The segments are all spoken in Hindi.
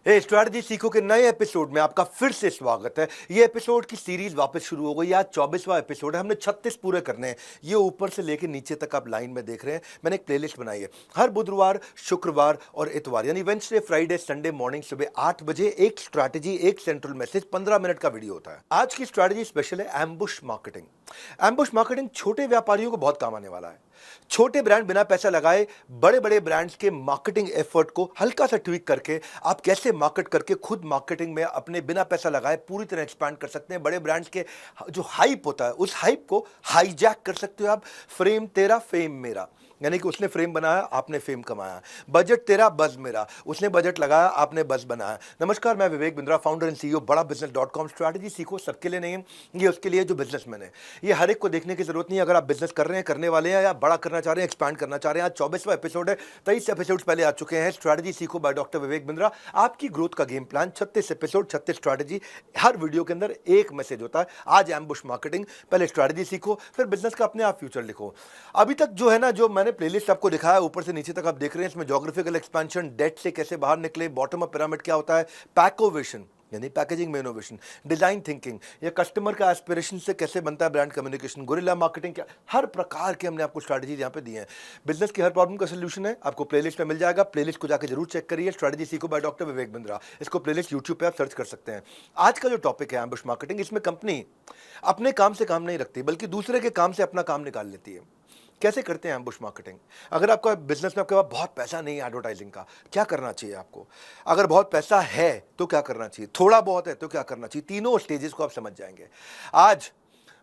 स्ट्रैटेजी सीखो के नए एपिसोड में आपका फिर से स्वागत है। ये एपिसोड की सीरीज वापस शुरू हो गई। आज 24वां एपिसोड है। हमने 36 पूरे करने हैं। ये ऊपर से लेकर नीचे तक आप लाइन में देख रहे हैं। मैंने एक प्लेलिस्ट बनाई है। हर बुधवार, शुक्रवार और इतवार यानी वेडनेसडे, फ्राइडे, संडे मॉर्निंग सुबह 8 बजे एक स्ट्रैटेजी, एक सेंट्रल मैसेज 15 मिनट का वीडियो होता है। आज की स्ट्रैटेजी स्पेशल है एम्बुश मार्केटिंग। एम्बुश मार्केटिंग छोटे व्यापारियों को बहुत काम आने वाला है। छोटे ब्रांड बिना पैसा लगाए बड़े बड़े ब्रांड्स के मार्केटिंग एफर्ट को हल्का सा ट्वीक करके आप कैसे मार्केट करके खुद मार्केटिंग में अपने बिना पैसा लगाए पूरी तरह एक्सपैंड कर सकते हैं। बड़े ब्रांड्स के जो हाइप होता है उस हाइप को हाईजैक कर सकते हो आप। फ्रेम तेरा फेम मेरा, यानी कि उसने फ्रेम बनाया, आपने फेम कमाया। बजट तेरा बज मेरा, उसने बजट लगाया, आपने बज बनाया। नमस्कार, मैं Vivek Bindra, founder and CEO बड़ा बिजनेस.com। स्ट्रैटेजी सीखो सबके लिए नहीं है, ये उसके लिए जो बिजनेसमैन है। ये हर एक को देखने की जरूरत नहीं है। अगर आप बिजनेस कर रहे हैं, करने वाले हैं, या बड़ा करना चाह रहे हैं, एक्सपैंड करना चाह रहे हैं। आज 24वां एपिसोड है। 23 एपिसोड पहले आ चुके हैं। स्ट्रैटेजी सीखो बाय डॉक्टर विवेक बिंद्रा। आपकी ग्रोथ का गेम प्लान, 36 एपिसोड, 36 स्ट्रैटेजी। हर वीडियो के अंदर एक मैसेज होता है। आज एम्बुश मार्केटिंग, पहले स्ट्रैटेजी सीखो, फिर बिजनेस का अपने आप फ्यूचर लिखो। अभी तक जो है ना, जो मैंने प्लेलिस्ट आपको दिखा ऊपर से नीचे तक आप देख रहे हैं, इसमें ज्योग्राफिकल एक्सपेंशन, डेट से कैसे बाहर निकले, बॉटम अप पिरामिड क्या होता है, पैकोवेशन यानी पैकेजिंग में इनोवेशन, डिजाइन थिंकिंग या कस्टमर का एस्पिरेशन से कैसे बनता है ब्रांड कम्युनिकेशन, गुरिल्ला मार्केटिंग, क्या हर प्रकार के हमने आपको स्ट्रैटेजी यहाँ पे दी है। बिजनेस की हर प्रॉब्लम का सोल्यूशन है, आपको प्लेलिस्ट में मिल जाएगा। प्लेलिस्ट को जाकर जरूर चेक करिए। स्ट्रैटेजी सीखो बाय डॉक्टर विवेक बिंद्रा, इसको प्लेलिस्ट यूट्यूब पे आप सर्च कर सकते हैं। आज का जो टॉपिक है एम्बुश मार्केटिंग, इसमें कंपनी अपने काम से काम नहीं रखती बल्कि दूसरे के काम से अपना काम निकाल लेती है। कैसे करते हैं एम्बुश मार्केटिंग? अगर आपका बिजनेस में आपके पास बहुत पैसा नहीं है एडवर्टाइजिंग का, क्या करना चाहिए आपको? अगर बहुत पैसा है तो क्या करना चाहिए? थोड़ा बहुत है तो क्या करना चाहिए? तीनों स्टेजेस को आप समझ जाएंगे। आज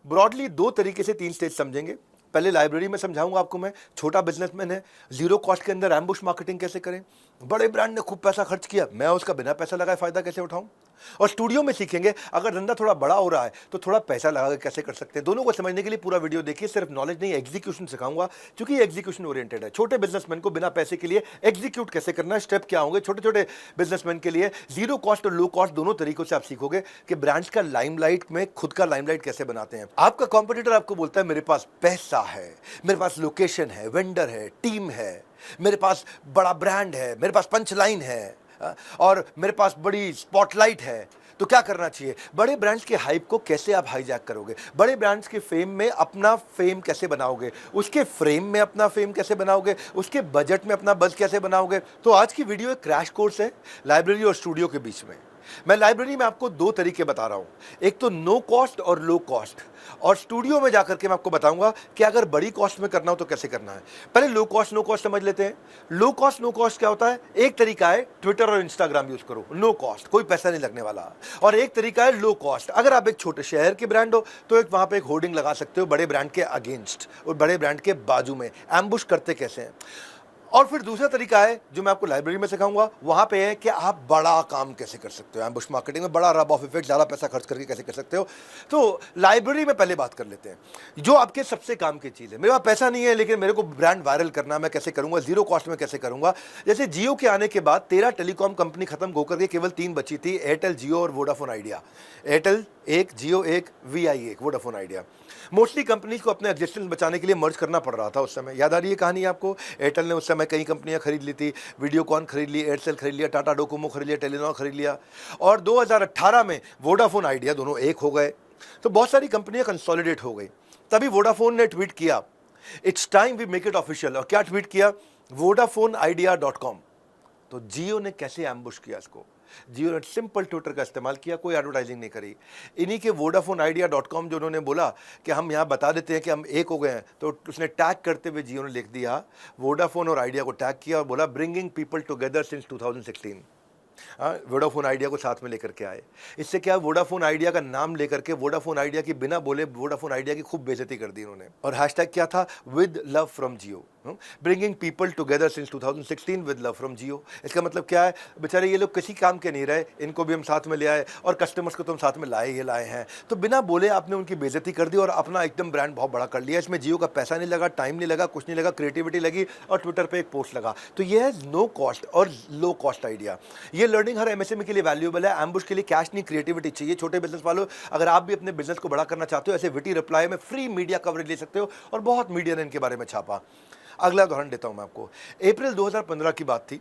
ब्रॉडली दो तरीके से तीन स्टेज समझेंगे। पहले लाइब्रेरी में समझाऊंगा आपको मैं, छोटा बिजनेसमैन है, जीरो कॉस्ट के अंदर एम्बुश मार्केटिंग कैसे करें। बड़े ब्रांड ने खूब पैसा खर्च किया, मैं उसका बिना पैसा लगाए फायदा कैसे उठाऊं। और स्टूडियो में सीखेंगे, अगर धंधा थोड़ा बड़ा हो रहा है तो थोड़ा पैसा लगा के कैसे कर सकते हैं। दोनों को समझने के लिए पूरा वीडियो देखिए। सिर्फ नॉलेज नहीं, एग्जीक्यूशन सिखाऊंगा, क्योंकि ये एग्जीक्यूशन ओरिएंटेड है। छोटे बिजनेसमैन को बिना पैसे के लिए एग्जीक्यूट कैसे करना है, स्टेप क्या होंगे। छोटे छोटे बिजनेसमैन के लिए जीरो कॉस्ट और लो कॉस्ट दोनों तरीकों से आप सीखोगे कि ब्रांड्स का लाइमलाइट में खुद का लाइमलाइट कैसे बनाते हैं। आपका कॉम्पिटिटर आपको बोलता है मेरे पास पैसा है, मेरे पास लोकेशन है, वेंडर है, टीम है, मेरे पास बड़ा ब्रांड है, मेरे पास पंच लाइन है, और मेरे पास बड़ी स्पॉटलाइट है। तो क्या करना चाहिए? बड़े ब्रांड्स के हाइप को कैसे आप हाईजैक करोगे? बड़े ब्रांड्स के फेम में अपना फेम कैसे बनाओगे? उसके फ्रेम में अपना फेम कैसे बनाओगे? उसके बजट में अपना बज कैसे बनाओगे? तो आज की वीडियो एक क्रैश कोर्स है लाइब्रेरी और स्टूडियो के बीच में। मैं लाइब्रेरी में आपको दो तरीके बता रहा हूं, एक तो नो कॉस्ट और लो कॉस्ट, और स्टूडियो में जाकर के मैं आपको बताऊंगा कि अगर बड़ी कॉस्ट में करना हो तो कैसे करना है। पहले लो कॉस्ट नो कॉस्ट समझ लेते हैं। लो कॉस्ट नो कॉस्ट क्या होता है? एक तरीका है ट्विटर और इंस्टाग्राम यूज करो, नो कॉस्ट, कोई पैसा नहीं लगने वाला। और एक तरीका है लो कॉस्ट। अगर आप एक छोटे शहर के ब्रांड हो तो एक वहां पे एक होर्डिंग लगा सकते हो बड़े ब्रांड के अगेंस्ट और बड़े ब्रांड के बाजू में। एम्बुश करते कैसे हैं? और फिर दूसरा तरीका है जो मैं आपको लाइब्रेरी में सिखाऊंगा, वहां पे है कि आप बड़ा काम कैसे कर सकते हो एम्बुश मार्केटिंग में, बड़ा रब ऑफ इफेक्ट, ज्यादा पैसा खर्च करके कैसे कर सकते हो। तो लाइब्रेरी में पहले बात कर लेते हैं जो आपके सबसे काम की चीज है। मेरे पास पैसा नहीं है लेकिन मेरे को ब्रांड वायरल करना, मैं कैसे करूंगा? जीरो कॉस्ट में कैसे करूंगा? जैसे जियो के आने के बाद 13 टेलीकॉम कंपनी खत्म होकर के केवल 3 बची थी, एयरटेल, जियो और वोडाफोन आइडिया। एयरटेल एक, जियो एक, वीआई एक, वोडाफोन आइडिया। मोस्टली कंपनीज को अपने एग्जिस्टेंस बचाने के लिए मर्ज करना पड़ रहा था उस समय। याद आ रही है कहानी आपको? एयरटेल ने उस समय कई कंपनियां खरीद ली थी, वीडियोकॉन खरीद ली, एयरसेल खरीद लिया, टाटा डोकोमो खरीद लिया, टेलीनॉर खरीद लिया, और 2018 में वोडाफोन आइडिया दोनों एक हो गए। तो बहुत सारी कंपनियां कंसोलिडेट हो गई। तभी वोडाफोन ने ट्वीट किया, it's time we make it official. और क्या ट्वीट किया? vodafoneidea.com। तो जियो ने कैसे एम्बुश किया इसको? जियो ने सिंपल ट्विटर का इस्तेमाल किया, कोई एडवर्टाइजिंग नहीं करी। इन्हीं के vodafoneidea.com जो उन्होंने बोला कि हम यहाँ बता देते हैं कि हम एक हो गए हैं, तो उसने टैग करते हुए जियो ने लिख दिया, वोडाफोन और आइडिया को टैग किया और बोला bringing people together since 2016। Vodafone idea को साथ में लेकर के आए। इससे क्या, वोडाफोन आइडिया का नाम लेकर के वोडाफोन आइडिया की बिना बोले वोडाफोन आइडिया की खूब बेइज्जती कर दी उन्होंने। और हैशटैग क्या था? With love from Jio, bringing people together since 2016 with love from Jio. इसका मतलब क्या है? बेचारे ये लोग किसी काम के नहीं रहे, इनको भी हम साथ में ले आए और कस्टमर्स को तो हम साथ में लाए हैं। तो बिना बोले आपने उनकी बेइज्जती कर दी और अपना एकदम ब्रांड बहुत बड़ा कर लिया। इसमें जियो का पैसा नहीं लगा, टाइम नहीं लगा, कुछ नहीं लगा, क्रिएटिविटी लगी और ट्विटर पे एक पोस्ट लगा। तो ये है नो कॉस्ट और लो कॉस्ट आइडिया। ये लर्निंग हर एमएसएमई के लिए वैल्यूएबल है। एम्बुश के लिए कैश नहीं, क्रिएटिविटी चाहिए। छोटे बिजनेस वालों, अगर आप भी अपने बिजनेस को बड़ा करना चाहते हो, ऐसे विटी रिप्लाई में फ्री मीडिया कवरेज ले सकते हो, और बहुत मीडिया ने इनके बारे में छापा। अगला उदाहरण देता हूं मैं आपको। अप्रैल 2015 की बात थी।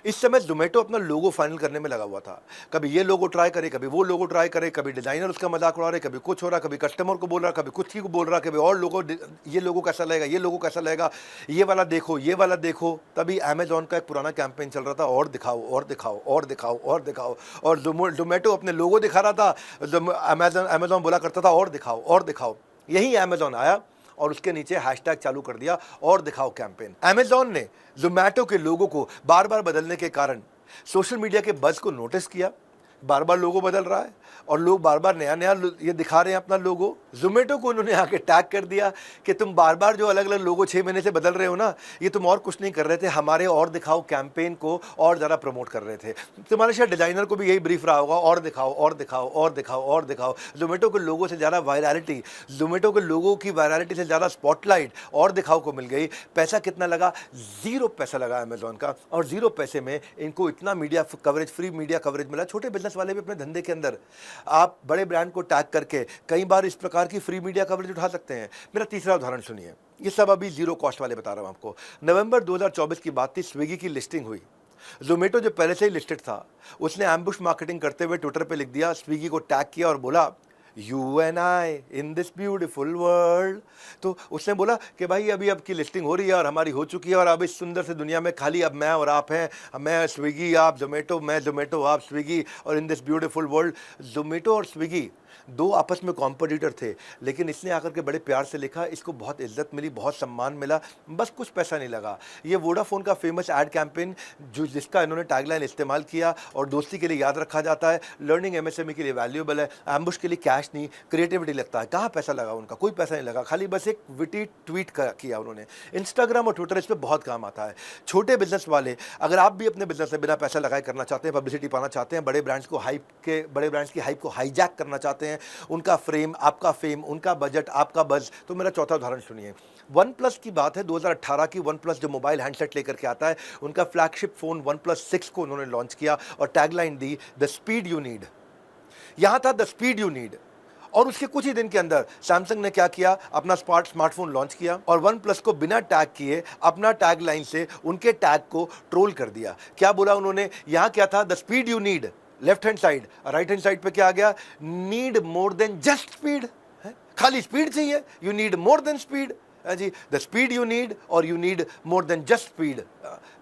इस समय ज़ोमैटो अपना लोगो फाइनल करने में लगा हुआ था। कभी ये लोगो ट्राई करे, कभी वो लोगो ट्राई करे, कभी डिज़ाइनर उसका मज़ाक उड़ा रहे, कभी कुछ हो रहा, कभी कस्टमर को बोल रहा, कभी कुछ ही को बोल रहा, कभी और लोगो ये लोगो कैसा लगेगा, ये लोगो कैसा लगेगा, ये वाला देखो, ये वाला देखो। तभी अमेज़न का एक पुराना कैंपेन चल रहा था, और दिखाओ, और दिखाओ, और दिखाओ, और दिखाओ। और ज़ोमैटो अपने लोगो दिखा रहा था, अमेज़न बोला करता था और दिखाओ, और दिखाओ। यही अमेज़न आया और उसके नीचे हैशटैग चालू कर दिया, और दिखाओ कैंपेन। अमेज़न ने ज़ोमैटो के लोगों को बार-बार बदलने के कारण सोशल मीडिया के बज़ को नोटिस किया। बार-बार लोगो बदल रहा है और लोग बार-बार नया-नया ये दिखा रहे हैं अपना लोगो। ज़ोमैटो को उन्होंने आके टैग कर दिया कि तुम बार-बार जो अलग-अलग लोगो 6 महीने से बदल रहे हो ना, ये तुम और कुछ नहीं कर रहे थे, हमारे और दिखाओ कैंपेन को और ज़्यादा प्रमोट कर रहे थे। तुम्हारे शायद डिज़ाइनर को भी यही ब्रीफ रहा होगा, और दिखाओ, और दिखाओ, और दिखाओ, और दिखाओ। ज़ोमैटो के लोगो से ज़्यादा वायरलिटी, ज़ोमैटो के लोगों की वायरलिटी से ज़्यादा स्पॉटलाइट और दिखाओ को मिल गई। पैसा कितना लगा? 0 पैसा लगा अमेज़न का, और 0 पैसे में इनको इतना media coverage, free media coverage मिला। छोटे बिजनेस वाले भी अपने धंधे के अंदर आप बड़े ब्रांड को टैग करके कई बार इस प्रकार की फ्री मीडिया कवरेज उठा सकते हैं। मेरा तीसरा उदाहरण सुनिए, ये सब अभी जीरो कॉस्ट वाले बता रहा हूं आपको। नवंबर 2024 की बात थी, स्विगी की लिस्टिंग हुई। ज़ोमैटो जो पहले से ही लिस्टेड था, उसने एम्बुश मार्केटिंग करते हुए ट्विटर पे लिख दिया, स्विगी को टैग किया और बोला, you and I in this beautiful world. तो उसने बोला कि भाई अभी आपकी लिस्टिंग हो रही है और हमारी हो चुकी है, और अब इस सुंदर से दुनिया में खाली अब मैं और आप हैं, मैं स्विगी आप ज़ोमैटो, मैं ज़ोमैटो आप स्विगी, और in this beautiful world. Zomato और स्विगी दो आपस में कॉम्पिटिटर थे, लेकिन इसने आकर के बड़े प्यार से लिखा, इसको बहुत इज्जत मिली, बहुत सम्मान मिला, बस कुछ पैसा नहीं लगा। ये वोडाफोन का फेमस एड कैंपेन जिसका इन्होंने टैगलाइन इस्तेमाल किया और दोस्ती के लिए याद रखा जाता है, लर्निंग एमएसएमई के लिए वैल्यूएबल है, एम्बुश के लिए कैश नहीं, क्रिएटिविटी लगता है। कहाँ पैसा लगा उनका? कोई पैसा नहीं लगा, खाली बस एक विटी ट्वीट किया उन्होंने। इंस्टाग्राम और ट्विटर इस पर बहुत काम आता है। छोटे बिजनेस वाले, अगर आप भी अपने बिजनेस में बिना पैसा लगाए करना चाहते हैं, पब्लिसिटी पाना चाहते हैं, बड़े ब्रांड्स की हाइप को हाईजैक करना चाहते हैं, उनका फ्रेम आपका फेम, उनका बजट आपका बज, तो मेरा चौथा उदाहरण सुनिए। वन प्लस की बात है, 2018 की। वन प्लस जो मोबाइल हैंडसेट लेकर के आता है, उनका फ्लैगशिप फोन वन प्लस 6 को उन्होंने लॉन्च किया और tagline the, the speed you need. यहां था द स्पीड यू नीड, और उसके कुछ ही दिन के अंदर सैमसंग ने क्या किया, अपना स्मार्टफोन लॉन्च किया और वन प्लस को बिना टैग किए अपना टैग लाइन से उनके टैग को ट्रोल कर दिया। क्या बोला उन्होंने? यहां क्या था, the speed you need, left hand side, right hand side पे क्या आ गया, need more than just speed. खाली स्पीड चाहिए, you need more than speed जी, द स्पीड यू नीड और you need more than just speed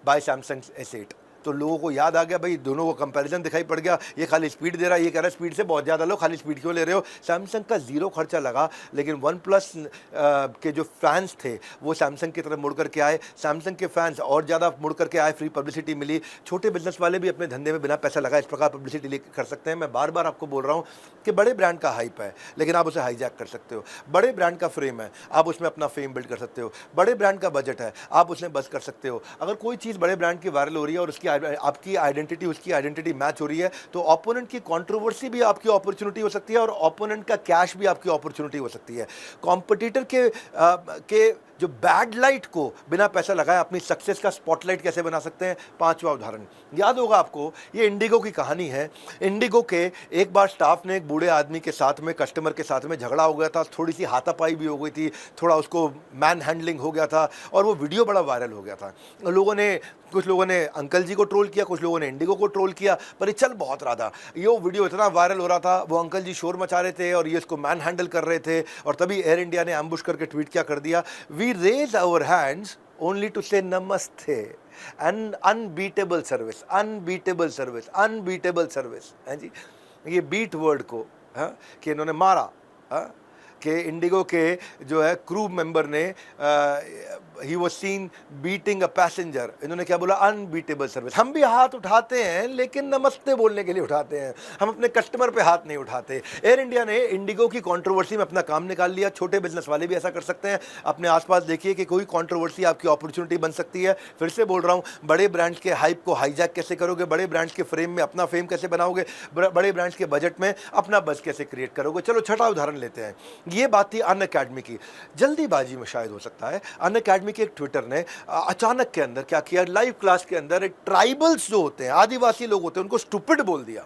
by Samsung S8। तो लोगों को याद आ गया, भाई दोनों को कंपैरिजन दिखाई पड़ गया, ये खाली स्पीड दे रहा है, ये कह रहा है स्पीड से बहुत ज़्यादा लो, खाली स्पीड क्यों ले रहे हो। सैमसंग का 0 खर्चा लगा, लेकिन वन प्लस के जो फैंस थे वो सैमसंग की तरफ मुड़ करके आए, सैमसंग के फैंस और ज़्यादा मुड़ करके आए, फ्री पब्लिसिटी मिली। छोटे बिजनेस वाले भी अपने धंधे में बिना पैसा लगाए इस प्रकार पब्लिसिटी कर सकते हैं। मैं बार बार आपको बोल रहा हूँ कि बड़े ब्रांड का हाइप है, लेकिन आप उसे हाईजैक कर सकते हो। बड़े ब्रांड का फ्रेम है, आप उसमें अपना फेम बिल्ड कर सकते हो। बड़े ब्रांड का बजट है, आप उसमें बस कर सकते हो। अगर कोई चीज़ बड़े ब्रांड की वायरल हो रही है और उसकी आपकी आइडेंटिटी उसकी आइडेंटिटी मैच हो रही है, तो ओपोनेंट की कंट्रोवर्सी भी आपकी अपॉर्चुनिटी हो सकती है और ओपोनेंट का कैश भी आपकी अपॉर्चुनिटी हो सकती है। कॉम्पिटिटर के जो बैड लाइट को बिना पैसा लगाए अपनी सक्सेस का स्पॉटलाइट कैसे बना सकते हैं। पांचवा उदाहरण याद होगा आपको, ये इंडिगो की कहानी है। इंडिगो के एक बार स्टाफ ने एक बूढ़े आदमी के साथ में, कस्टमर के साथ में झगड़ा हो गया था, थोड़ी सी हाथापाई भी हो गई थी, थोड़ा उसको मैन हैंडलिंग हो गया था और वो वीडियो बड़ा वायरल हो गया था। कुछ लोगों ने अंकल जी को ट्रोल किया, कुछ लोगों ने इंडिगो को ट्रोल किया, पर ये चल बहुत रहा था। ये वीडियो इतना वायरल हो रहा था, वो अंकल जी शोर मचा रहे थे और ये इसको मैन हैंडल कर रहे थे, और तभी एयर इंडिया ने एम्बुश करके ट्वीट क्या कर दिया, we raise our hands only to say namaste, an unbeatable service, unbeatable service, unbeatable service है जी। ये बीट वर्ड को कि इन्होंने मारा कि इंडिगो के जो है क्रू मेंबर ने he was seen beating a passenger. इन्होंने क्या बोला, अनबीटेबल सर्विस। हम भी हाथ उठाते हैं, लेकिन नमस्ते बोलने के लिए उठाते हैं, हम अपने कस्टमर पे हाथ नहीं उठाते। एयर इंडिया ने इंडिगो की कंट्रोवर्सी में अपना काम निकाल लिया। छोटे बिजनेस वाले भी ऐसा कर सकते हैं। अपने आसपास देखिए कि कोई कंट्रोवर्सी आपकी अपॉर्चुनिटी बन सकती है। फिर से बोल रहा हूँ, बड़े ब्रांड्स के हाइप को हाईजैक कैसे करोगे, बड़े ब्रांड्स के फ्रेम में अपना फेम कैसे बनाओगे, बड़े ब्रांड्स के बजट में अपना बज कैसे क्रिएट करोगे। चलो छठा उदाहरण लेते हैं। ये बात थी अनअकैडमी की, जल्दीबाजी में शायद हो सकता है। अनअकैडमी के एक ट्विटर ने अचानक के अंदर क्या किया, लाइव क्लास के अंदर एक ट्राइबल्स जो होते हैं, आदिवासी लोग होते हैं, उनको स्टूपिड बोल दिया।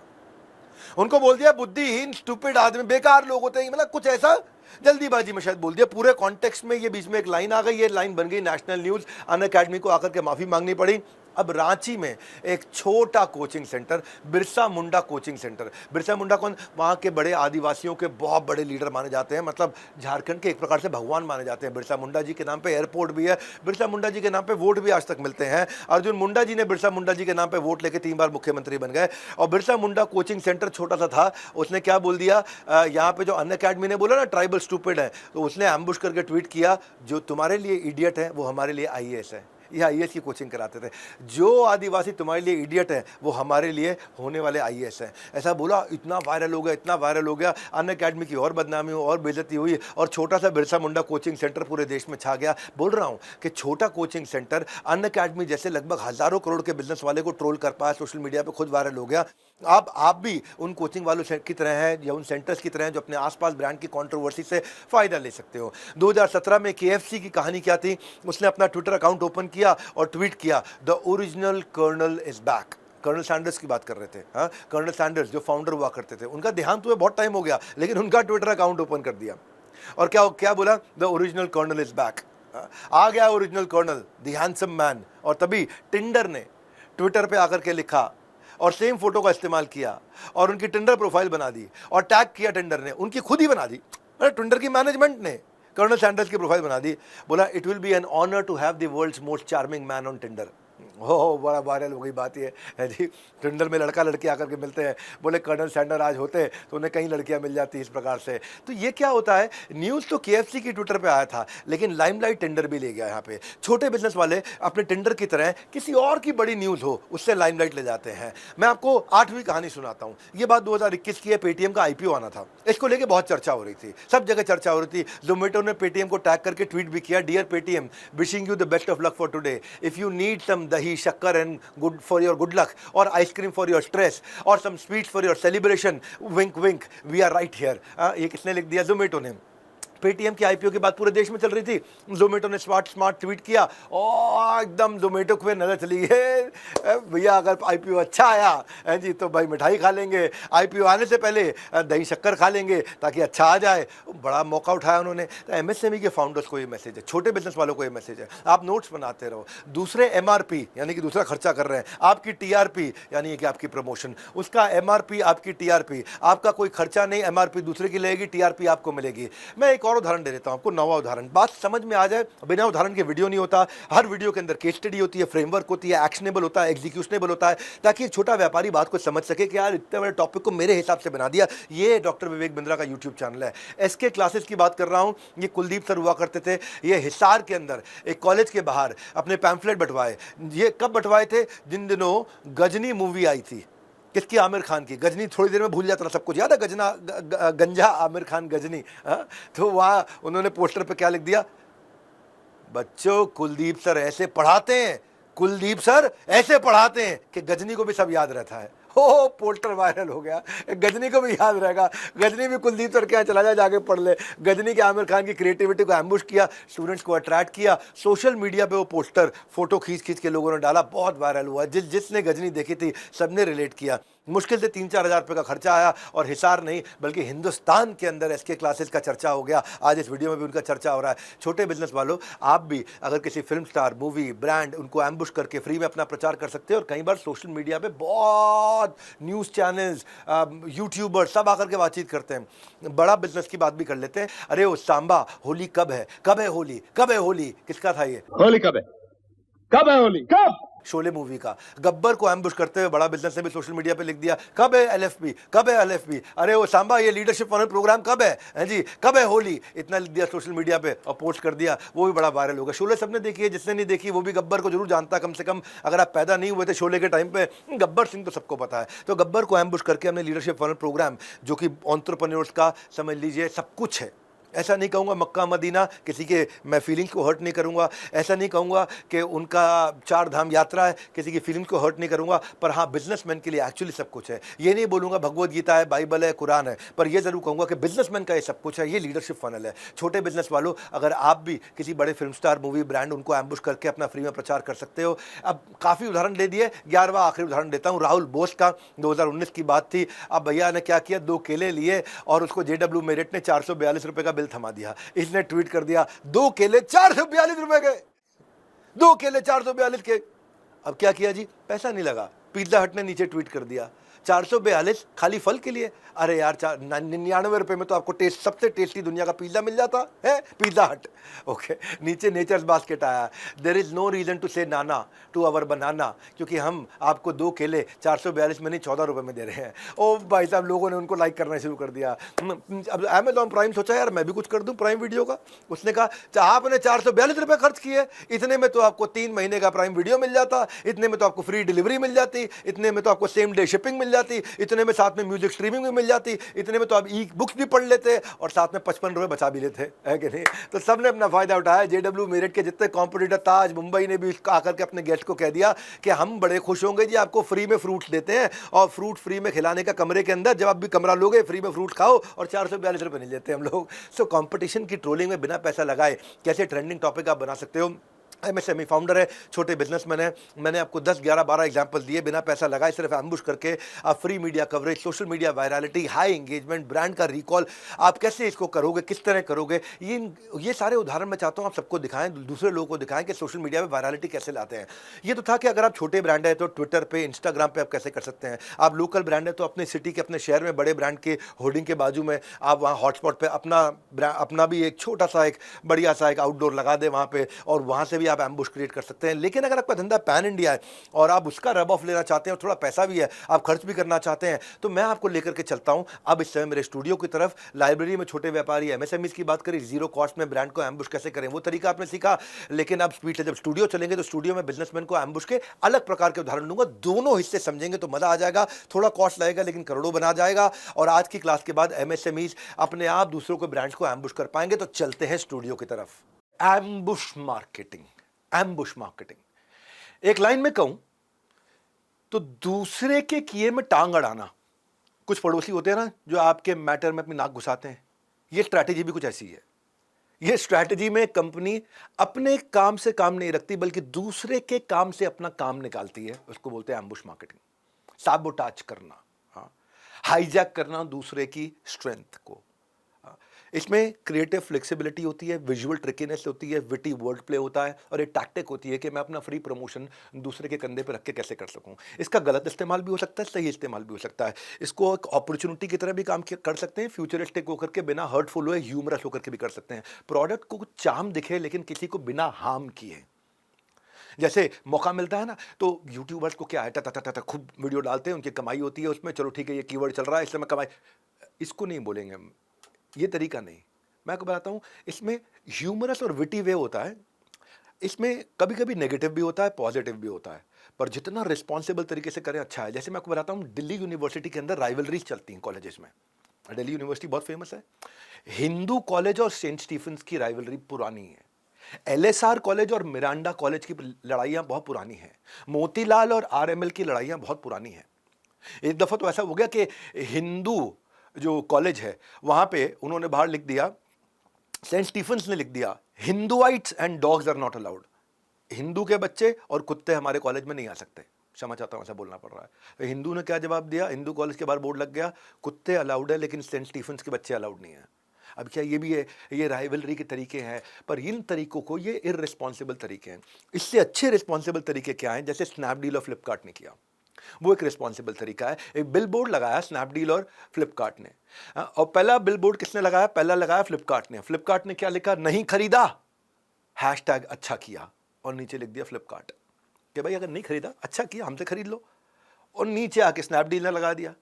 उनको बोल दिया बुद्धिहीन, स्टूपिड आदमी, बेकार लोग होते हैं, मतलब कुछ ऐसा जल्दीबाजी में शायद बोल दिया। पूरे कॉन्टेक्स्ट में ये बीच में एक लाइन आ गई, ये लाइन बन गई नेशनल न्यूज। अनअकैडमी को आकर के माफी मांगनी पड़ी। अब रांची में एक छोटा coaching centre, Birsa Munda coaching centre. Birsa Munda कौन? वहाँ के बड़े आदिवासियों के बहुत बड़े लीडर माने जाते हैं, मतलब झारखंड के एक प्रकार से भगवान माने जाते हैं। बिरसा मुंडा जी के नाम पे एयरपोर्ट भी है, बिरसा मुंडा जी के नाम पे वोट भी आज तक मिलते हैं। अर्जुन मुंडा जी ने बिरसा मुंडा जी के नाम पे वोट लेके 3 बार मुख्यमंत्री बन गए। और बिरसा मुंडा कोचिंग सेंटर छोटा सा था, उसने क्या बोल दिया, यहाँ पे जो अन अकेडमी ने बोला ना ट्राइबल स्टूपिड है, तो उसने एम्बुश करके ट्वीट किया, जो तुम्हारे लिए इडियट है वो हमारे लिए आईएएस है। ये आईएएस की कोचिंग कराते थे। जो आदिवासी तुम्हारे लिए इडियट है वो हमारे लिए होने वाले आईएएस हैं। ऐसा बोला, इतना वायरल हो गया, इतना वायरल हो गया, अन अकेडमी की और बदनामी हुई और बेइज्जती हुई, और छोटा सा बिरसा मुंडा कोचिंग सेंटर पूरे देश में छा गया। बोल रहा हूँ कि छोटा कोचिंग सेंटर अन अकेडमी जैसे लगभग हजारों करोड़ के बिजनेस वाले को ट्रोल कर पाया, सोशल मीडिया पे खुद वायरल हो गया। आप भी उन कोचिंग वालों की तरह हैं या उन सेंटर्स की तरह हैं जो अपने आसपास ब्रांड की कंट्रोवर्सी से फायदा ले सकते हो। 2017 में केएफसी की कहानी क्या थी, उसने अपना ट्विटर अकाउंट ओपन किया और ट्वीट किया, the original colonel is back. Colonel Sanders की बात कर रहे थे, हाँ, कर्नल सैंडर्स जो फाउंडर हुआ करते थे, उनका देहांत हुए बहुत टाइम हो गया, लेकिन उनका ट्विटर अकाउंट ओपन कर दिया और क्या क्या बोला, the original colonel is back. आ गया original colonel, the handsome man. और तभी टिंडर ने ट्विटर पे आकर के लिखा और सेम फोटो का इस्तेमाल किया और उनकी टिंडर प्रोफाइल बना दी और टैग किया, टिंडर ने उनकी खुद ही बना दी, अरे टिंडर की मैनेजमेंट ने कर्नल सैंडर्स की प्रोफाइल बना दी। बोला, it will be an honour to have the world's most charming man on Tinder. हो, बड़ा वायरल हो गई बात ये है जी। टिंडर में लड़का लड़की आकर के मिलते हैं, बोले कर्नल सैंडर आज होते तो उन्हें कई लड़कियां मिल जाती इस प्रकार से। तो ये क्या होता है, न्यूज़ तो केएफसी की ट्विटर पे आया था, लेकिन लाइमलाइट टिंडर भी ले गया। यहाँ पे छोटे बिजनेस वाले अपने टिंडर की तरह किसी और की बड़ी न्यूज़ हो उससे लाइमलाइट ले जाते हैं। मैं आपको 8वीं कहानी सुनाता हूँ। ये बात 2021 की है, पेटीएम का आईपीओ आना था, इसको लेके बहुत चर्चा हो रही थी, सब जगह चर्चा हो रही थी। जोमेटो ने पेटीएम को टैग करके ट्वीट भी किया, dear Paytm, wishing you the best of luck for today, if you need some dahi shakkar and good for your good luck or ice cream for your stress or some sweets for your celebration, wink wink, we are right here। ये किसने लिख दिया? जोमेटो ने। पेटीएम की आईपीओ की बात पूरे देश में चल रही थी, जोमेटो ने स्मार्ट ट्वीट किया और एकदम जोमेटो को नजर चली है, भैया अगर आईपीओ अच्छा आया है जी तो भाई मिठाई खा लेंगे, आईपीओ आने से पहले दही शक्कर खा लेंगे ताकि अच्छा आ जाए। बड़ा मौका उठाया उन्होंने। तो एमएसएमई के फाउंडर्स को ये मैसेज है, छोटे बिजनेस वालों को ये मैसेज है, आप नोट्स बनाते रहो। दूसरे एमआरपी यानी कि दूसरा खर्चा कर रहे हैं, आपकी टीआरपी यानी कि आपकी प्रमोशन, उसका एमआरपी आपकी टीआरपी, आपका कोई खर्चा नहीं, एमआरपी दूसरे की लगेगी, टीआरपी आपको मिलेगी। मैं एक और उदाहरण दे देता हूं आपको, नवा उदाहरण, बात समझ में आ जाए। बिना उदाहरण के वीडियो नहीं होता, हर वीडियो के अंदर केस स्टडी होती है, फ्रेमवर्क होती है, एक्शनेबल होता है, एग्जीक्यूशनेबल होता है, ताकि एक छोटा व्यापारी बात को समझ सके कि यार इतने बड़े टॉपिक को मेरे हिसाब से बना दिया। ये डॉक्टर विवेक बिंद्रा का यूट्यूब चैनल है। एसके क्लासेस की बात कर रहा हूं, ये कुलदीप सर हुआ करते थे, ये हिसार के अंदर एक कॉलेज के बाहर अपने पैम्फलेट बंटवाए। ये कब बंटवाए थे? जिन दिनों गजनी मूवी आई थी, किसकी? आमिर खान की। गजनी थोड़ी देर में भूल जाता था, सब कुछ याद है, गंजा आमिर खान गजनी। तो वहाँ उन्होंने पोस्टर पे क्या लिख दिया? बच्चों, कुलदीप सर ऐसे पढ़ाते हैं, कुलदीप सर ऐसे पढ़ाते हैं कि गजनी को भी सब याद रहता है। हो, पोस्टर वायरल हो गया, गजनी को भी याद रहेगा, गजनी भी कुलदीप सर के यहाँ चला जाए, जाके पढ़ ले। गजनी के आमिर खान की क्रिएटिविटी को एम्बुश किया, स्टूडेंट्स को अट्रैक्ट किया, सोशल मीडिया पे वो पोस्टर फोटो खींच खींच के लोगों ने डाला, बहुत वायरल हुआ। जिसने गजनी देखी थी सबने रिलेट किया। मुश्किल से 3-4 हज़ार रुपये का खर्चा आया और हिसार नहीं बल्कि हिंदुस्तान के अंदर एसके क्लासेस का चर्चा हो गया। आज इस वीडियो में भी उनका चर्चा हो रहा है। छोटे बिजनेस वालों, आप भी अगर किसी फिल्म स्टार, मूवी, ब्रांड, उनको एम्बुश करके फ्री में अपना प्रचार कर सकते हो। और कई बार सोशल मीडिया पे बहुत न्यूज़ चैनल्स, यूट्यूबर सब आकर के बातचीत करते हैं। बड़ा बिजनेस की बात भी कर लेते हैं। अरे वो सांबा, होली कब है, कब है होली, कब है होली, किसका था ये? होली कब है, कब है होली, कब? शोले मूवी का। गब्बर को एम्बुश करते हुए बड़ा बिजनेस ने भी सोशल मीडिया पे लिख दिया, कब है एलएफपी, कब है एलएफपी। अरे वो सांबा, ये लीडरशिप फनल प्रोग्राम कब है जी, कब है होली, इतना लिख दिया सोशल मीडिया पे और पोस्ट कर दिया। वो भी बड़ा वायरल होगा। शोले सबने देखी है, जिसने नहीं देखी वो भी गब्बर को जरूर जानता। कम से कम अगर आप पैदा नहीं हुए थे शोले के टाइम पे, गब्बर सिंह तो सबको पता है। तो गब्बर को एम्बुश करके हमने लीडरशिप फनल प्रोग्राम, जो कि एंटरप्रेन्योर्स का समझ लीजिए सब कुछ है। ऐसा नहीं कहूँगा मक्का मदीना, किसी के मैं फीलिंग्स को हर्ट नहीं करूँगा। ऐसा नहीं कहूँगा कि उनका 4 धाम यात्रा है, किसी की फीलिंग्स को हर्ट नहीं करूँगा। पर हाँ, बिजनेसमैन के लिए एक्चुअली सब कुछ है। ये नहीं बोलूँगा भगवद गीता है, बाइबल है, कुरान है, पर ये ज़रूर कहूँगा कि बिजनेसमैन का ये सब कुछ है। ये लीडरशिप फनल है। छोटे बिजनेस वालों, अगर आप भी किसी बड़े फिल्म स्टार, मूवी, ब्रांड, उनको एम्बुश करके अपना फ्री में प्रचार कर सकते हो। अब काफ़ी उदाहरण दे दिए, 11वां आखिरी उदाहरण देता हूँ। राहुल बोस का 2019 की बात थी। अब भैया ने क्या किया, 2 केले लिए और उसको जेडब्ल्यू मेरिट ने 442 रुपये का बिल थमा दिया। इसने ट्वीट कर दिया, 2 केले 442 रुपए के, 2 केले 442 के। अब क्या किया जी, पैसा नहीं लगा, पिज्जा हट ने नीचे ट्वीट कर दिया 442 खाली फल के लिए। अरे यार 99 रुपए में तो आपको टेस्ट सबसे टेस्टी दुनिया का पिज्जा मिल जाता है, पिज्जा हट। ओके, नीचे नेचर्स बास्केट आया, there is no reason to say nana to our बनाना, क्योंकि हम आपको 2 केले 442 में नहीं 14 रुपए में दे रहे हैं। ओ भाई साहब, लोगों ने उनको लाइक करना शुरू कर दिया। अब अमेजॉन प्राइम सोचा यार मैं भी कुछ कर दूं प्राइम वीडियो का। उसने कहा आपने 442 रुपए खर्च किए, इतने में तो आपको 3 महीने का प्राइम वीडियो मिल जाता, इतने में तो आपको फ्री डिलीवरी मिल जाती, इतने में तो आपको सेम डे शिपिंग मिल जाती, इतने में साथ में म्यूजिक स्ट्रीमिंग भी मिल जाती, इतने में तो आप ई बुक्स भी पढ़ लेते और साथ में 55 रुपए बचा भी लेते, है कि नहीं। तो सबने अपना फायदा उठाया। जेडब्ल्यू मेरिट के जितने कॉम्पिटिटर था, आज मुंबई ने भी आकर के अपने गेस्ट को कह दिया कि हम बड़े खुश होंगे जी, आपको फ्री में फ्रूट्स देते हैं, और फ्रूट फ्री में खिलाने का कमरे के अंदर, जब आप भी कमरा लोगे फ्री में फ्रूट खाओ, और 442 रुपए नहीं लेते हम लोग। सो कंपटीशन की ट्रोलिंग में बिना पैसा लगाए कैसे ट्रेंडिंग टॉपिक आप बना सकते हो। एमएसएमई फाउंडर है, छोटे बिजनेसमैन है, मैंने आपको 10, 11, 12 एग्जांपल दिए, बिना पैसा लगाए सिर्फ एम्बुश करके आप free media coverage, social media virality, high engagement, brand का रिकॉल, आप कैसे इसको करोगे, किस तरह करोगे। ये सारे उदाहरण मैं चाहता हूँ आप सबको दिखाएं, दूसरे लोगों को दिखाएं कि सोशल मीडिया में वायरलिटी कैसे लाते हैं। ये तो था कि अगर आप छोटे ब्रांड है तो ट्विटर पे, इंस्टाग्राम पे आप कैसे कर सकते हैं। आप लोकल ब्रांड है तो अपने सिटी के, अपने शहर में बड़े ब्रांड के होर्डिंग के बाजू में आप वहाँ हॉटस्पॉट पे अपना भी एक छोटा सा, एक बढ़िया सा एक आउटडोर लगा दे वहाँ पे, और वहाँ से भी आप एम्बुश क्रिएट कर सकते हैं। लेकिन अगर आपका धंधा पैन इंडिया है और आप उसका रब ऑफ लेना चाहते हैं और थोड़ा पैसा भी है, आप खर्च भी करना चाहते हैं, तो मैं आपको लेकर के चलता हूं अब इस समय मेरे स्टूडियो की तरफ। लाइब्रेरी में छोटे व्यापारी, एमएसएमईज की बात करें, जीरो कॉस्ट में ब्रांड को एम्बुश कैसे करें वो तरीका आपने सीखा। लेकिन अब स्पीड से जब स्टूडियो चलेंगे तो स्टूडियो में बिजनेसमैन को एम्बुश के अलग प्रकार के उदाहरण दूंगा, दोनों हिस्से समझेंगे तो मजा आ जाएगा। थोड़ा कॉस्ट लगेगा लेकिन करोड़ों बना जाएगा, और आज की क्लास के बाद एमएसएमईज अपने आप दूसरों के ब्रांड्स को एम्बुश कर पाएंगे। तो चलते हैं स्टूडियो की तरफ। एम्बुश मार्केटिंग, एम्बुश मार्केटिंग, एक लाइन में कहूं तो दूसरे के किए में टांग अड़ाना। कुछ पड़ोसी होते हैं ना जो आपके मैटर में अपनी नाक घुसाते हैं, ये स्ट्रैटेजी भी कुछ ऐसी है। ये स्ट्रैटेजी में कंपनी अपने काम से काम नहीं रखती बल्कि दूसरे के काम से अपना काम निकालती है, उसको बोलते हैं एम्बुश मार्केटिंग। साबोटाज करना, हाँ, हाईजैक करना दूसरे की स्ट्रेंथ को। इसमें क्रिएटिव फ्लेक्सिबिलिटी होती है, विजुअल ट्रिकीनेस होती है, विटी वर्ड प्ले होता है, और एक टैक्टिक होती है कि मैं अपना फ्री प्रमोशन दूसरे के कंधे पर रख के कैसे कर सकूं। इसका गलत इस्तेमाल भी हो सकता है, सही इस्तेमाल भी हो सकता है। इसको एक अपॉर्चुनिटी की तरह भी काम कर सकते हैं, फ्यूचरिस्टिक होकर के, बिना हर्टफुल हुए, ह्यूमरस होकर के भी कर सकते हैं। प्रोडक्ट को चार्म दिखे लेकिन किसी को बिना हार्म किए। जैसे मौका मिलता है ना तो यूट्यूबर्स को क्या है, टा खूब वीडियो डालते हैं, उनकी कमाई होती है उसमें, चलो ठीक है ये कीवर्ड चल रहा है इससे मैं कमाई, इसको नहीं बोलेंगे हम, ये तरीका नहीं। मैं आपको बताता हूँ, इसमें ह्यूमरस और विटी वे होता है, इसमें कभी कभी नेगेटिव भी होता है, पॉजिटिव भी होता है, पर जितना रिस्पॉन्सिबल तरीके से करें अच्छा है। जैसे मैं आपको बताता हूँ, दिल्ली यूनिवर्सिटी के अंदर राइवलरीज चलती हैं कॉलेजेस में। दिल्ली यूनिवर्सिटी बहुत फेमस है, हिंदू कॉलेज और सेंट स्टीफेंस की राइवलरी पुरानी है, एलएसआर कॉलेज और मिरांडा कॉलेज की लड़ाइयाँ बहुत पुरानी हैं, मोतीलाल और आरएमएल की लड़ाइयाँ बहुत पुरानी हैं। एक दफ़ा तो ऐसा हो गया कि हिंदू जो कॉलेज है वहाँ पे उन्होंने बाहर लिख दिया, सेंट स्टीफेंस ने लिख दिया, Hinduites and dogs are not allowed. Hindu के बच्चे और कुत्ते हमारे कॉलेज में नहीं आ सकते। क्षमा चाहता हूँ ऐसा बोलना पड़ रहा है। तो हिंदू ने क्या जवाब दिया, हिंदू कॉलेज के बाहर बोर्ड लग गया, कुत्ते अलाउड है लेकिन सेंट स्टीफेंस के बच्चे अलाउड नहीं है। अब क्या ये भी है, ये राइवलरी के तरीके हैं, पर इन तरीकों को, ये इररिस्पॉन्सिबल तरीके हैं। इससे अच्छे रिस्पॉन्सिबल तरीके क्या हैं, जैसे स्नैपडील और फ्लिपकार्ट ने किया, वो एक रिस्पॉन्सिबल तरीका है। एक बिल बोर्ड लगाया स्नैपडील और फ्लिपकार्ट ने, और पहला बिल बोर्ड किसने लगाया, पहला लगाया फ्लिपकार्ट ने। फ्लिपकार्ट ने क्या लिखा, नहीं खरीदा, हैशटैग अच्छा किया, और नीचे लिख दिया फ्लिपकार्ट कि भाई अगर नहीं खरीदा अच्छा किया, हमसे खरीद लो। और नीचे आके स्नैपडील ने लगा दिया,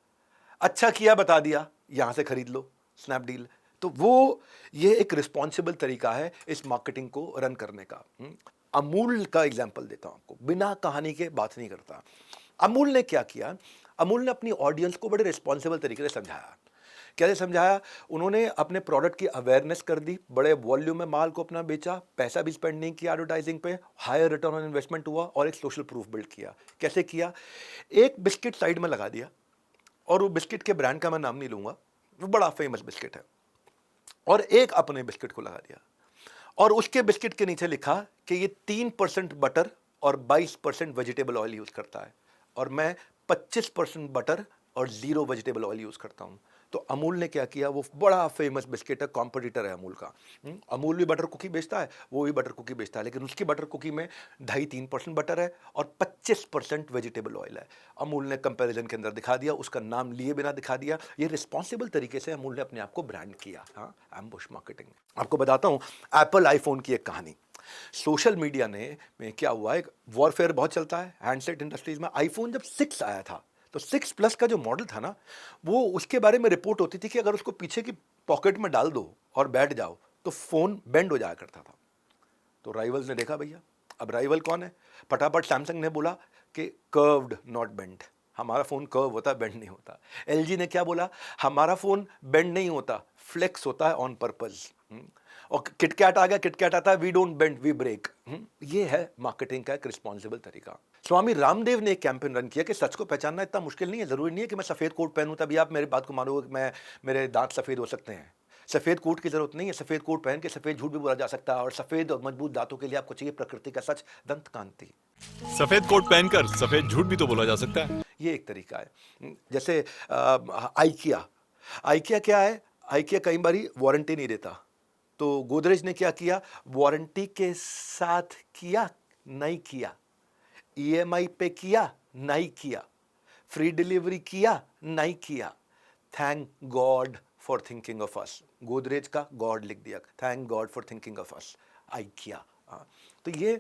अच्छा किया बता दिया, यहां से खरीद लो स्नैपडील। तो वो ये एक रिस्पॉन्सिबल तरीका है इस मार्केटिंग को रन करने का। अमूल का एग्जाम्पल देता हूं आपको, बिना कहानी के बात नहीं करता। अमूल ने क्या किया, अमूल ने अपनी ऑडियंस को बड़े रिस्पॉन्सिबल तरीके से समझाया। कैसे समझाया, उन्होंने अपने प्रोडक्ट की अवेयरनेस कर दी, बड़े वॉल्यूम में माल को अपना बेचा, पैसा भी स्पेंड नहीं किया एडवर्टाइजिंग पे, हायर रिटर्न ऑन इन्वेस्टमेंट हुआ, और एक सोशल प्रूफ बिल्ड किया। कैसे किया, एक बिस्किट साइड में लगा दिया, और वो बिस्किट के ब्रांड का मैं नाम नहीं लूंगा, वो बड़ा फेमस बिस्किट है, और एक अपने बिस्किट को लगा दिया, और उसके बिस्किट के नीचे लिखा कि ये 3% बटर और 22% वेजिटेबल ऑयल यूज करता है, और मैं 25% बटर और 0 वेजिटेबल ऑयल यूज करता हूं। तो अमूल ने क्या किया, वो बड़ा फेमस बिस्किट है, कॉम्पिटिटर है अमूल का। अमूल भी बटर कुकी बेचता है, वो भी बटर कुकी बेचता है, लेकिन उसकी बटर कुकी में 2.5-3% बटर है और 25% वेजिटेबल ऑयल है। अमूल ने कंपैरिजन के अंदर दिखा दिया, उसका नाम लिए बिना दिखा दिया। ये रिस्पॉन्सिबल तरीके से अमूल ने अपने आप को ब्रांड किया। हाँ, एम्बुश मार्केटिंग। आपको बताता हूँ एप्पल आईफोन की एक कहानी। सोशल मीडिया में क्या हुआ, एक वॉरफेयर बहुत चलता है हैंडसेट इंडस्ट्रीज में। आईफोन जब 6 आया था तो 6 प्लस का जो मॉडल था ना, वो उसके बारे में रिपोर्ट होती थी कि अगर उसको पीछे की पॉकेट में डाल दो और बैठ जाओ तो फोन बेंड हो जाया करता था। तो राइवल्स ने देखा भैया, अब राइवल कौन है, फटाफट सैमसंग ने बोला कि कर्व्ड नॉट बेंड, हमारा फ़ोन कर्व होता है, बेंड नहीं होता। एलजी ने क्या बोला, हमारा फ़ोन बेंड नहीं होता, फ्लेक्स होता है ऑन पर्पस। और किटकैट आ गया, किटकैट आता है we don't bend we break. ये है मार्केटिंग का एक रिस्पॉन्सिबल तरीका। स्वामी रामदेव ने एक कैंपेन रन किया कि सच को पहचानना इतना मुश्किल नहीं है, ज़रूरी नहीं है कि मैं सफ़ेद कोट पहनूं तभी आप मेरी बात को मानोगे कि मेरे दांत सफ़ेद हो सकते हैं। सफ़ेद कोट की ज़रूरत नहीं है, सफ़ेद कोट पहन के सफ़ेद झूठ भी बोला जा सकता है। और सफ़ेद और मजबूत दांतों के लिए आपको चाहिए प्रकृति का सच, दंत कांति। सफेद कोट पहनकर सफेद झूठ भी तो बोला जा सकता है। ये एक तरीका है। जैसे आइकिया, आइकिया क्या है, आइकिया कई बारी वारंटी नहीं देता, तो गोदरेज ने क्या किया, वारंटी के साथ किया नहीं किया, ईएमआई पे किया नहीं किया, फ्री डिलीवरी किया नहीं किया, thank God for thinking of us. Godrej का गॉड लिख दिया, thank God for thinking of us, IKEA. तो ये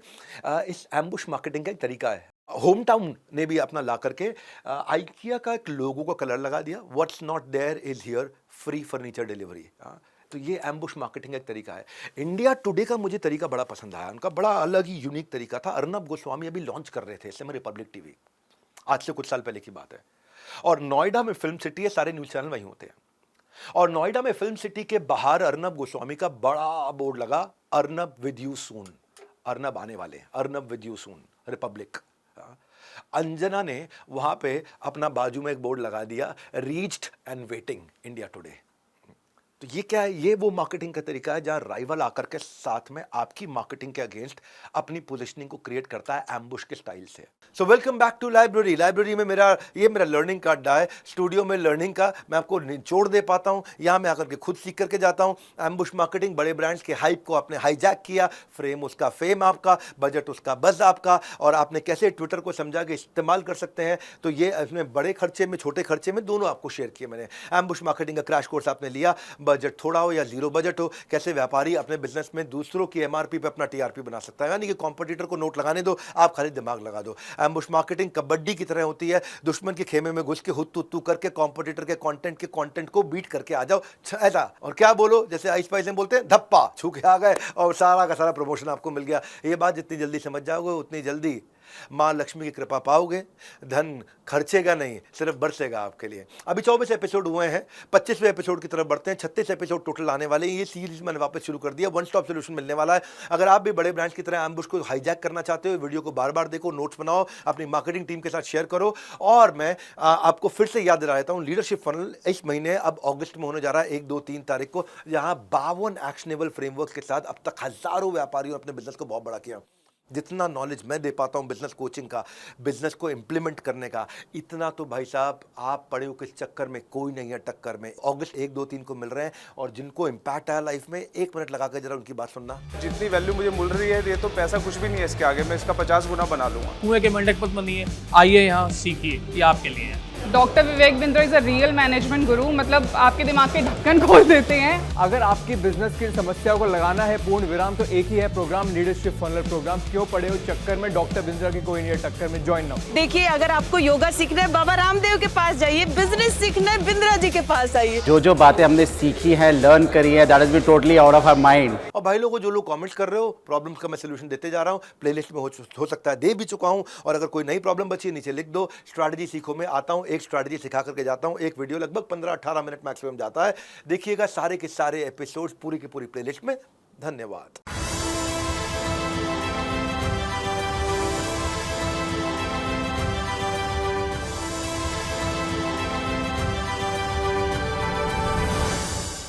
इस एम्बुश मार्केटिंग का एक तरीका है। होम टाउन ने भी अपना ला करके आइकिया का एक लोगो का कलर लगा दिया, what's not there is here, free furniture delivery. तो ये एम्बुश मार्केटिंग का एक तरीका है। इंडिया टुडे का मुझे तरीका बड़ा पसंद आया, उनका बड़ा अलग ही यूनिक तरीका था। अर्नब गोस्वामी अभी लॉन्च कर रहे थे इस समय रिपब्लिक टीवी, आज से कुछ साल पहले की बात है। और नोएडा में फिल्म सिटी है, सारे न्यूज चैनल वहीं होते हैं। और नोएडा में फिल्म सिटी के बाहर अर्नब गोस्वामी का बड़ा बोर्ड लगा, Arnab with you soon, Arnab आने वाले, Arnab with you soon, Republic. Anjana ने वहां पे अपना बाजू में एक बोर्ड लगा दिया, reached and waiting India today. तो ये क्या है, ये वो मार्केटिंग का तरीका है जहां राइवल आकर के साथ में आपकी मार्केटिंग के अगेंस्ट अपनी पोजीशनिंग को क्रिएट करता है एम्बुश के स्टाइल से। So welcome back to library. Library में मेरा लर्निंग का अड्डा है, स्टूडियो में लर्निंग का मैं आपको निचोड़ दे पाता हूं, यहां मैं आकर के खुद सीख करके जाता हूं। एम्बुश मार्केटिंग, बड़े ब्रांड्स के हाइप को आपने हाईजैक किया, फ्रेम उसका फेम आपका, बजट उसका बज आपका, और आपने कैसे ट्विटर को समझा के इस्तेमाल कर सकते हैं। तो ये इसमें बड़े खर्चे में छोटे खर्चे में दोनों आपको शेयर किए मैंने। एम्बुश मार्केटिंग का क्रैश कोर्स आपने लिया, बजट थोड़ा हो या जीरो बजट हो, कैसे व्यापारी अपने बिजनेस में दूसरों की एमआरपी पे अपना टीआरपी बना सकता है, यानी कि कॉम्पिटिटर को नोट लगाने दो, आप खाली दिमाग लगा दो। एम्बुश मार्केटिंग कबड्डी की तरह होती है, दुश्मन के खेमे में घुस के हुत्तू करके कॉम्पिटिटर के कंटेंट को बीट करके आ जाओ, ऐसा। और क्या बोलो, जैसे आइस पाइस में बोलते हैं, धप्पा छू के आ गए और सारा का सारा प्रमोशन आपको मिल गया। ये बात जितनी जल्दी समझ जाओगे उतनी जल्दी माँ लक्ष्मी की कृपा पाओगे, धन खर्चेगा नहीं, सिर्फ बरसेगा आपके लिए। अभी 24 एपिसोड हुए हैं, 25वें एपिसोड की तरफ बढ़ते हैं, 36 एपिसोड टोटल आने वाले हैं। ये सीरीज मैंने वापस शुरू कर दिया, वन स्टॉप सोल्यूशन मिलने वाला है। अगर आप भी बड़े ब्रांड्स की तरह एम्बुश को हाईजैक करना चाहते हो, वीडियो को बार बार देखो, नोट्स बनाओ, अपनी मार्केटिंग टीम के साथ शेयर करो। और मैं आपको फिर से याद दिला देता हूँ, लीडरशिप फनल इस महीने अब अगस्त में होने जा रहा है, 1, 2, 3 तारीख को, जहाँ 52 एक्शनेबल फ्रेमवर्क के साथ अब तक हजारों व्यापारियों अपने बिजनेस को बहुत बड़ा किया। जितना नॉलेज मैं दे पाता हूं बिजनेस कोचिंग का, बिजनेस को इंप्लीमेंट करने का, इतना तो भाई साहब आप पड़े हो किस चक्कर में, कोई नहीं है टक्कर में। अगस्त 1, 2, 3 को मिल रहे हैं, और जिनको इंपैक्ट आया लाइफ में, 1 मिनट लगा कर जरा उनकी बात सुनना। जितनी वैल्यू मुझे मिल रही है, ये तो पैसा कुछ भी नहीं है इसके आगे, मैं इसका 50 गुना बना लूंगा। कुएं के मेंढक मत बनिए, आइए यहाँ सीखिए, ये आपके लिए है। Doctor Vivek Bindra is a real management गुरु, मतलब आपके दिमाग के ढक्कन खोल देते हैं। अगर आपकी बिजनेस की समस्याओं को लगाना है पूर्ण विराम, तो एक ही है प्रोग्राम, लीडरशिप फनल प्रोग्राम। क्यों पड़े हो चक्कर में, डॉक्टर बिंद्रा की कोई नहीं है टक्कर में, ज्वाइन नाउ। देखिए, अगर आपको योगा सीखना है, बाबा रामदेव के पास जाइए, बिजनेस सीखना है, बिंद्रा जी के पास आइए। जो बातें हमने सीखी है, लर्न करी है, that is be totally out of our mind. और भाई लोगों, जो लोग कमेंट्स कर रहे हो, प्रॉब्लम्स का मैं सोल्यूशन देते जा रहा हूँ, प्लेलिस्ट में हो सकता है दे भी चुका हूँ। और अगर कोई नई प्रॉब्लम बची है, नीचे लिख दो। स्ट्रैटेजी सीखो में आता हूँ, एक स्ट्रैटेजी सिखा करके जाता हूँ, एक वीडियो लगभग 15-18 मिनट मैक्सिमम जाता है। देखिएगा सारे के सारे एपिसोड्स पूरी की पूरी प्लेलिस्ट में। धन्यवाद।